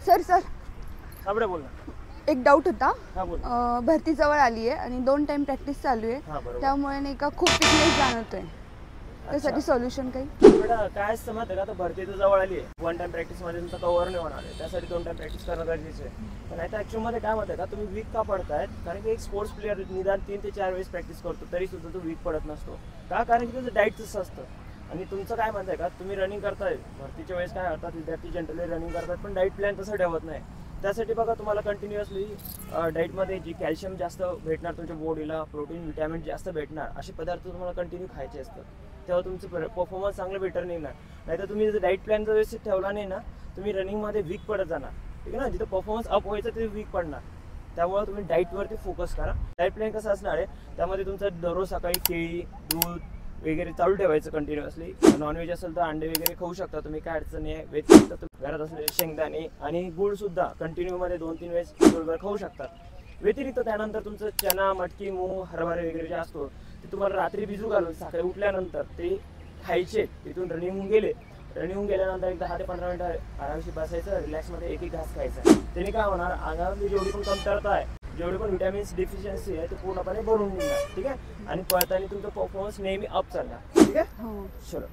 Sir sir साबडे बोल ना. एक डाऊट होता. हा बोल. भरती जवळ आली आहे आणि 2 टाइम प्रॅक्टिस चालू हा, आहे, बरोबर. त्यामुळे नाही का खूप विकनेस जाणवतोय. त्यासाठी अच्छा. सोल्युशन काही? बेटा काय असतं माहिती आहे का, तर भरती तर जवळ आली आहे. 1 टाइम प्रॅक्टिसमध्ये तुमचं कव्हर नाही होणार आहे, त्यासाठी 2 टाइम प्रॅक्टिस करणं गरजेचं आहे. पण आता ॲक्च्युअलमध्ये काय म्हणते का, तुम्ही वीक का पडतायत? कारण की एक स्पोर्ट्स प्लेअर निदान 3 ते 4 वेळेस प्रॅक्टिस करतो तरी सुद्धा तो वीक पडत नसतो का, कारण की त्याचं डाईट तसं असतं. आणि तुमचं काय म्हणताय का, तुम्ही रनिंग करताय भरतीच्या वेळेस काय करतात विद्यार्थी जनरली रनिंग करतात पण डाईट प्लॅन तसं ठेवत नाही. त्यासाठी बघा तुम्हाला कंटिन्युअसली डाईटमध्ये जी कॅल्शियम जास्त भेटणार तुमच्या बॉडीला, प्रोटीन विटॅमिन जास्त भेटणार असे पदार्थ तुम्हाला कंटिन्यू खायचे असतात, तेव्हा तुमचं परफॉर्मन्स चांगलं बेटर निघणार. नाहीतर तुम्ही जर डाईट प्लॅन जर व्यवस्थित ठेवला नाही ना, तुम्ही रनिंगमध्ये वीक पडत जाणार. ठीक आहे ना, जिथं परफॉर्मन्स अप व्हायचं ते वीक पडणार. त्यामुळे तुम्ही डाईटवरती फोकस करा. डाईट प्लॅन कसं असणार आहे, त्यामध्ये तुमचं दररोज सकाळी केळी, दूध वगैरे चालू ठेवायचं कंटिन्युअसली. नॉनव्हेज असेल तर अंडे वगैरे खाऊ शकता तुम्ही, काय अडचण नाही. व्हेज तर तुम्ही घरात असलेले शेंगदाणे आणि गुळ सुद्धा कंटिन्यूमध्ये 2-3 वेळेस बरोबर खाऊ शकता. व्यतिरिक्त त्यानंतर तुमचं चना, मटकी, मूग, हरभरे वगैरे जे असतो ते तुम्हाला रात्री भिजू घालून सकाळी उठल्यानंतर ते खायचे. तिथून रनिंग होऊन गेले, रनिंग होऊन गेल्यानंतर एक 10 ते 15 मिनिटं आरामशी बसायचं, रिलॅक्समध्ये एक एक घास खायचा. त्याने काय होणार, अंगामध्ये जेवढी पण कमतरता आहे, जेवढे पण विटॅमिन्स डिफिशियन्सी आहे ते पूर्णपणे भरून निघणार. ठीक आहे, आणि पळताना तुमचा परफॉर्मन्स नेहमी अप चालणार. ठीक आहे, हो. चलो.